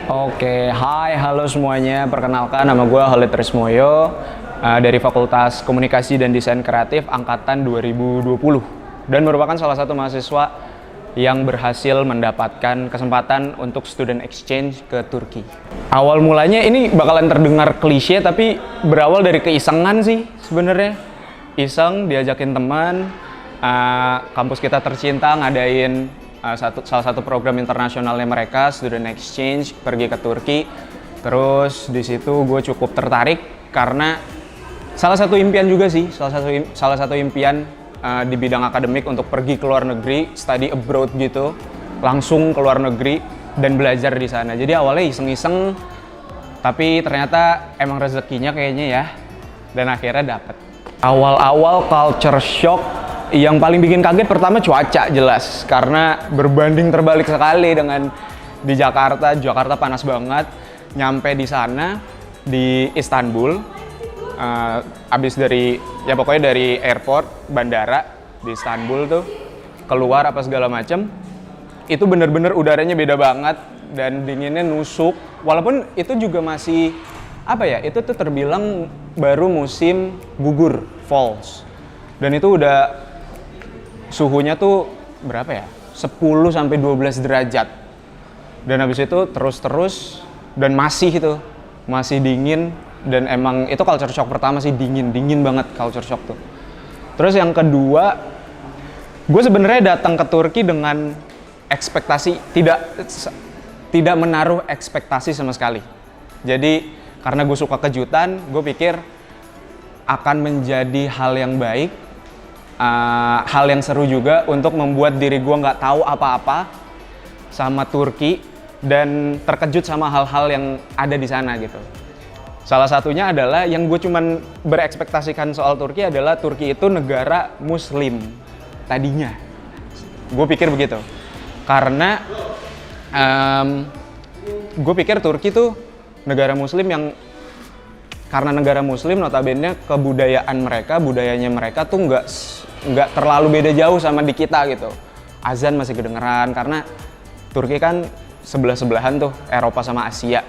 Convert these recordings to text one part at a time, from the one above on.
Oke, hai, halo semuanya. Perkenalkan, nama gue Khalid Trismoyo dari Fakultas Komunikasi dan Desain Kreatif Angkatan 2020 dan merupakan salah satu mahasiswa yang berhasil mendapatkan kesempatan untuk student exchange ke Turki. Awal mulanya ini bakalan terdengar klise, tapi berawal dari keisengan sih sebenarnya. Iseng diajakin teman, kampus kita tercinta ngadain salah satu program internasionalnya mereka, student exchange, pergi ke Turki. Terus di situ gue cukup tertarik karena salah satu impian juga sih, salah satu impian di bidang akademik untuk pergi ke luar negeri, study abroad gitu, langsung ke luar negeri dan belajar di sana. Jadi awalnya iseng-iseng, tapi ternyata emang rezekinya kayaknya ya, dan akhirnya dapet. Awal-awal culture shock yang paling bikin kaget pertama cuaca jelas, karena berbanding terbalik sekali dengan di Jakarta. Jakarta panas banget. Nyampe di sana di Istanbul, abis dari ya pokoknya dari airport bandara di Istanbul tuh keluar apa segala macem, itu bener-bener udaranya beda banget dan dinginnya nusuk. Walaupun itu juga masih apa ya, itu tuh terbilang baru musim gugur, falls, dan itu udah suhunya tuh berapa ya? 10 sampai 12 derajat. Dan habis itu terus dan masih dingin, dan emang itu culture shock pertama sih, dingin banget culture shock tuh. Terus yang kedua, gue sebenarnya datang ke Turki dengan ekspektasi tidak menaruh ekspektasi sama sekali. Jadi karena gue suka kejutan, gue pikir akan menjadi hal yang baik, hal yang seru juga untuk membuat diri gue nggak tahu apa-apa sama Turki dan terkejut sama hal-hal yang ada di sana gitu. Salah satunya adalah yang gue cuman berekspektasikan soal Turki adalah Turki itu negara Muslim tadinya. Gue pikir begitu karena gue pikir Turki tuh negara Muslim yang karena negara Muslim notabene budayanya mereka tuh nggak terlalu beda jauh sama di kita gitu. Azan masih kedengeran karena Turki kan sebelah-sebelahan tuh Eropa sama Asia.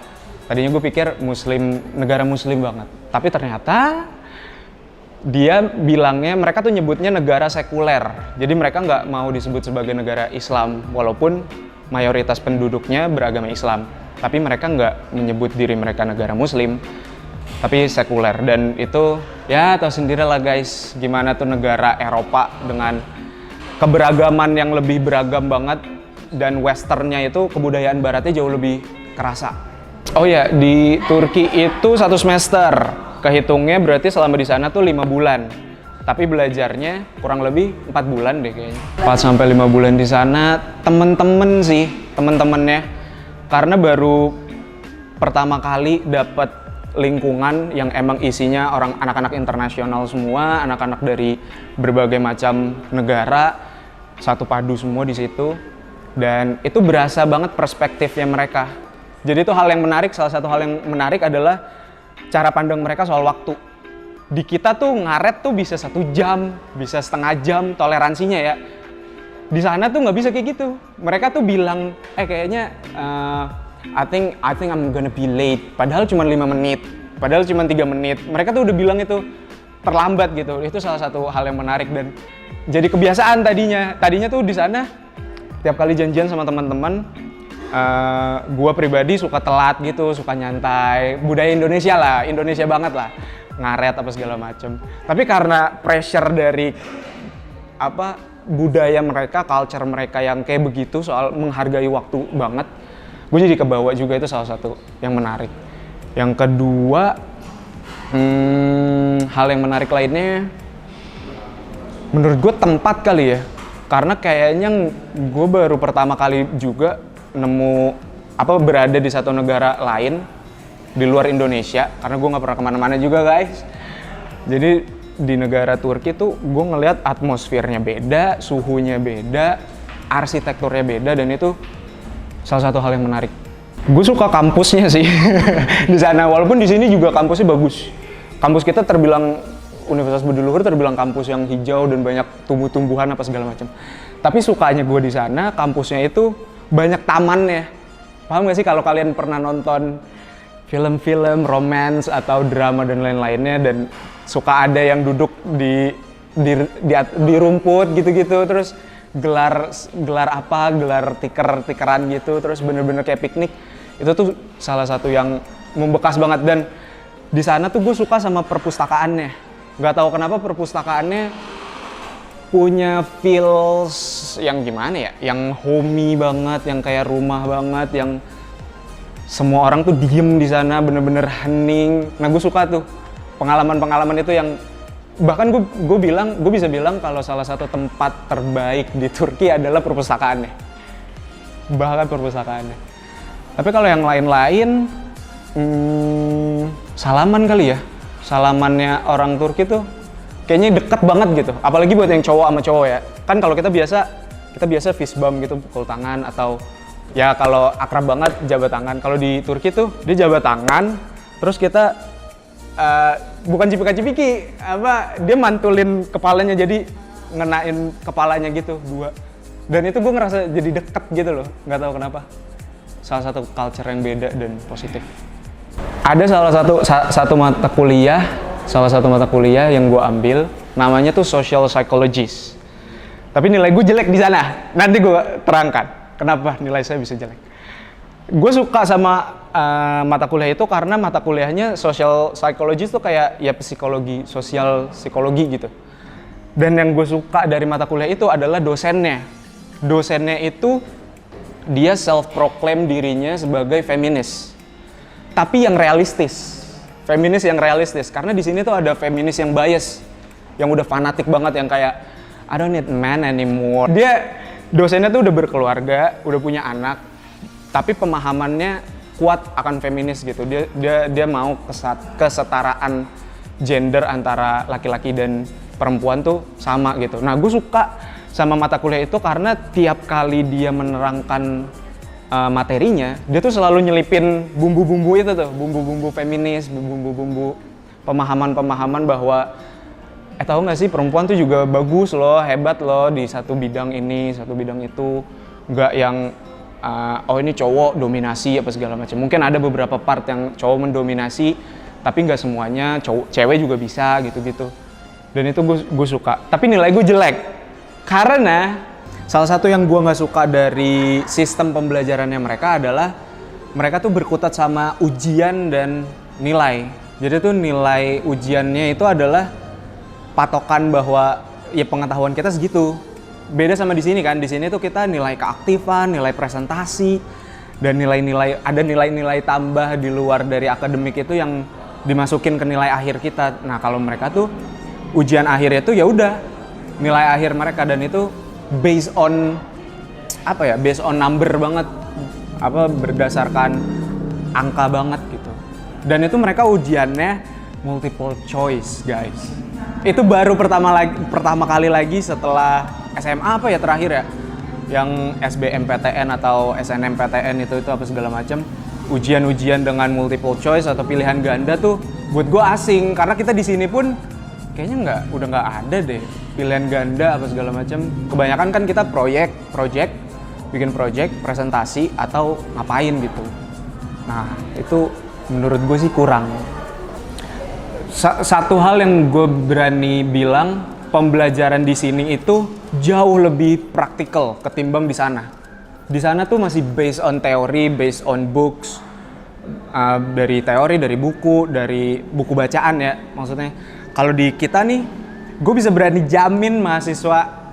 Tadinya gue pikir negara Muslim banget. Tapi ternyata dia bilangnya, mereka tuh nyebutnya negara sekuler. Jadi mereka nggak mau disebut sebagai negara Islam walaupun mayoritas penduduknya beragama Islam. Tapi mereka nggak menyebut diri mereka negara Muslim, tapi sekuler. Dan itu ya tahu sendiri lah guys, gimana tuh negara Eropa dengan keberagaman yang lebih beragam banget, dan westernnya itu kebudayaan baratnya jauh lebih kerasa. Oh ya, di Turki itu 1 semester, kehitungnya berarti selama di sana tuh 5 bulan. Tapi belajarnya kurang lebih 4 bulan deh kayaknya. 4-5 bulan di sana, temen-temennya. Karena baru pertama kali dapet lingkungan yang emang isinya anak-anak internasional semua, anak-anak dari berbagai macam negara, satu padu semua di situ. Dan itu berasa banget perspektifnya mereka. Jadi itu hal yang menarik, salah satu hal yang menarik adalah cara pandang mereka soal waktu. Di kita tuh ngaret tuh bisa 1 jam, bisa setengah jam toleransinya ya. Di sana tuh nggak bisa kayak gitu. Mereka tuh bilang, kayaknya I think I'm gonna be late. Padahal cuma 5 menit, padahal cuma 3 menit. Mereka tuh udah bilang itu terlambat gitu. Itu salah satu hal yang menarik dan jadi kebiasaan tadinya. Tadinya tuh di sana tiap kali janjian sama teman-teman, gua pribadi suka telat gitu, suka nyantai. Budaya Indonesia lah, Indonesia banget lah. Ngaret apa segala macem. Tapi karena pressure dari budaya mereka, culture mereka yang kayak begitu soal menghargai waktu banget, gue jadi kebawa juga. Itu salah satu yang menarik. Yang kedua, hal yang menarik lainnya menurut gue tempat kali ya, karena kayaknya gue baru pertama kali juga berada di satu negara lain di luar Indonesia, karena gue nggak pernah kemana-mana juga guys. Jadi di negara Turki tuh gue ngelihat atmosfernya beda, suhunya beda, arsitekturnya beda, dan itu salah satu hal yang menarik. Gue suka kampusnya sih di sana, walaupun di sini juga kampusnya bagus. Kampus kita terbilang Universitas Budi Luhur terbilang kampus yang hijau dan banyak tumbuh-tumbuhan apa segala macam. Tapi sukanya gue di sana kampusnya itu banyak tamannya. Paham gak sih kalau kalian pernah nonton film-film romance atau drama dan lain-lainnya dan suka ada yang duduk di rumput gitu-gitu, terus gelar tikeran gitu, terus bener-bener kayak piknik. Itu tuh salah satu yang membekas banget. Dan di sana tuh gue suka sama perpustakaannya. Gak tahu kenapa perpustakaannya punya feels yang gimana ya, yang homey banget, yang kayak rumah banget, yang semua orang tuh diem di sana, bener-bener hening. Nah gue suka tuh pengalaman-pengalaman itu yang bahkan gue bisa bilang kalau salah satu tempat terbaik di Turki adalah perpustakaannya. Bahkan perpustakaannya. Tapi kalau yang lain-lain, salaman kali ya. Salamannya orang Turki tuh kayaknya deket banget gitu. Apalagi buat yang cowok sama cowok ya. Kan kalau kita biasa fist bump gitu, pukul tangan, atau ya kalau akrab banget jabat tangan. Kalau di Turki tuh dia jabat tangan, terus kita bukan cipika-cipiki, dia mantulin kepalanya, jadi ngenain kepalanya gitu dua. Dan itu gue ngerasa jadi deket gitu loh, nggak tahu kenapa. Salah satu culture yang beda dan positif. Ada salah satu mata kuliah yang gue ambil, namanya tuh social psychologist. Tapi nilai gue jelek di sana. Nanti gue terangkan kenapa nilai saya bisa jelek. Gue suka sama mata kuliah itu karena mata kuliahnya social psychologist tuh kayak ya psikologi, sosial psikologi gitu. Dan yang gue suka dari mata kuliah itu adalah dosennya. Dosennya itu dia self-proclaim dirinya sebagai feminis. Tapi yang realistis. Feminis yang realistis, karena di sini tuh ada feminis yang bias, yang udah fanatik banget, yang kayak I don't need man anymore. Dosennya tuh udah berkeluarga, udah punya anak, tapi pemahamannya kuat akan feminis gitu. Dia mau kesetaraan gender antara laki-laki dan perempuan tuh sama gitu. Nah, gue suka sama mata kuliah itu karena tiap kali dia menerangkan materinya, dia tuh selalu nyelipin bumbu-bumbu itu tuh, bumbu-bumbu feminis, bumbu-bumbu pemahaman-pemahaman bahwa tahu nggak sih, perempuan tuh juga bagus loh, hebat loh di satu bidang ini, satu bidang itu, nggak yang ini cowok dominasi apa segala macam. Mungkin ada beberapa part yang cowok mendominasi, tapi nggak semuanya, cewek juga bisa gitu-gitu. Dan itu gue suka. Tapi nilai gue jelek karena salah satu yang gue nggak suka dari sistem pembelajarannya mereka adalah mereka tuh berkutat sama ujian dan nilai. Jadi tuh nilai ujiannya itu adalah patokan bahwa ya pengetahuan kita segitu. Beda sama di sini kan. Di sini tuh kita nilai keaktifan, nilai presentasi, dan ada nilai-nilai tambah di luar dari akademik itu yang dimasukin ke nilai akhir kita. Nah kalau mereka tuh ujian akhirnya tuh ya udah nilai akhir mereka, dan itu based on number banget, berdasarkan angka banget gitu. Dan itu mereka ujiannya multiple choice, guys. Itu baru pertama kali lagi setelah SMA terakhir ya, yang SBMPTN atau SNMPTN itu apa segala macam. Ujian-ujian dengan multiple choice atau pilihan ganda tuh buat gue asing, karena kita di sini pun kayaknya udah nggak ada deh pilihan ganda apa segala macam. Kebanyakan kan kita bikin project, presentasi atau ngapain gitu. Nah itu menurut gue sih kurang. Satu hal yang gue berani bilang, pembelajaran di sini itu jauh lebih praktikal ketimbang di sana. Di sana tuh masih based on teori, based on books, dari teori, dari buku bacaan ya maksudnya. Kalau di kita nih, gue bisa berani jamin mahasiswa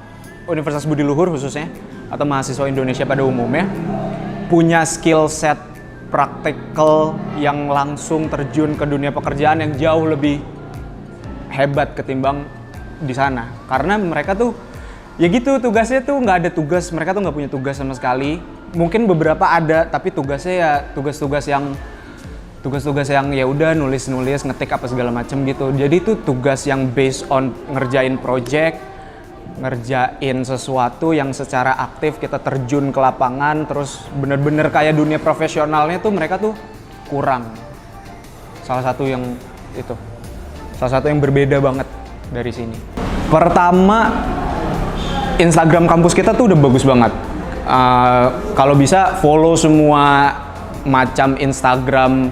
Universitas Budi Luhur khususnya, atau mahasiswa Indonesia pada umumnya, punya skill set praktikal yang langsung terjun ke dunia pekerjaan yang jauh lebih hebat ketimbang di sana. Karena mereka tuh, ya gitu, tugasnya tuh nggak ada tugas, mereka tuh nggak punya tugas sama sekali. Mungkin beberapa ada, tapi tugasnya ya tugas-tugas yang ya udah nulis-nulis, ngetik apa segala macem gitu. Jadi itu tugas yang based on ngerjain project, ngerjain sesuatu yang secara aktif kita terjun ke lapangan, terus bener-bener kayak dunia profesionalnya tuh mereka tuh kurang. Salah satu yang berbeda banget dari sini. Pertama, Instagram kampus kita tuh udah bagus banget. Kalau bisa follow semua macam Instagram,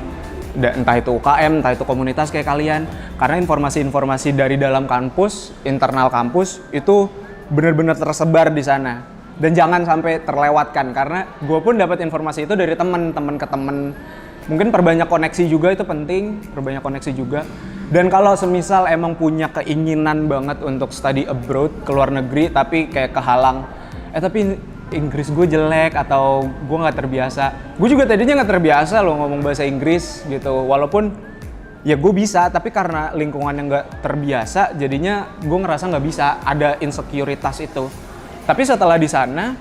entah itu UKM, entah itu komunitas kayak kalian, karena informasi-informasi dari dalam kampus, internal kampus itu benar-benar tersebar di sana. Dan jangan sampai terlewatkan, karena gue pun dapat informasi itu dari temen ke temen. Mungkin perbanyak koneksi juga, itu penting, perbanyak koneksi juga. Dan kalau semisal emang punya keinginan banget untuk study abroad, ke luar negeri, tapi kayak kehalang, tapi Inggris gue jelek atau gue nggak terbiasa. Gue juga tadinya nggak terbiasa loh ngomong bahasa Inggris gitu. Walaupun ya gue bisa, tapi karena lingkungan yang nggak terbiasa, jadinya gue ngerasa nggak bisa. Ada insekuritas itu. Tapi setelah di sana,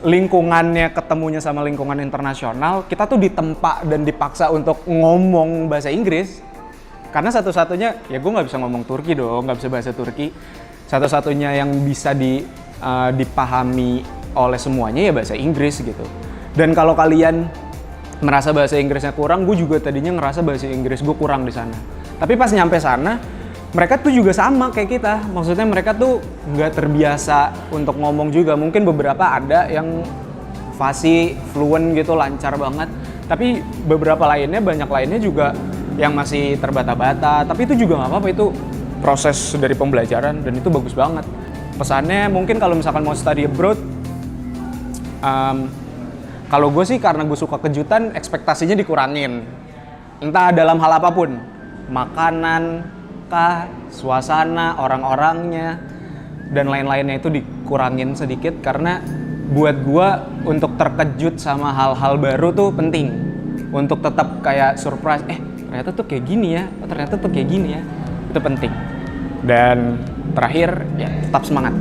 lingkungannya ketemunya sama lingkungan internasional, kita tuh ditempa dan dipaksa untuk ngomong bahasa Inggris. Karena satu-satunya, ya gue nggak bisa ngomong Turki dong, nggak bisa bahasa Turki. Satu-satunya yang bisa dipahami oleh semuanya ya bahasa Inggris gitu. Dan kalau kalian merasa bahasa Inggrisnya kurang, gue juga tadinya ngerasa bahasa Inggris gue kurang di sana. Tapi pas nyampe sana, mereka tuh juga sama kayak kita. Maksudnya mereka tuh nggak terbiasa untuk ngomong juga. Mungkin beberapa ada yang fasih, fluent gitu, lancar banget. Tapi beberapa lainnya, banyak lainnya juga yang masih terbata-bata. Tapi itu juga nggak apa-apa, itu proses dari pembelajaran dan itu bagus banget. Pesannya mungkin kalau misalkan mau study abroad, kalau gue sih karena gue suka kejutan, ekspektasinya dikurangin. Entah dalam hal apapun, makanan, suasana, orang-orangnya, dan lain-lainnya itu dikurangin sedikit. Karena buat gue untuk terkejut sama hal-hal baru tuh penting. Untuk tetap kayak surprise, ternyata tuh kayak gini ya, ternyata tuh kayak gini ya, itu penting. Dan terakhir, ya tetap semangat.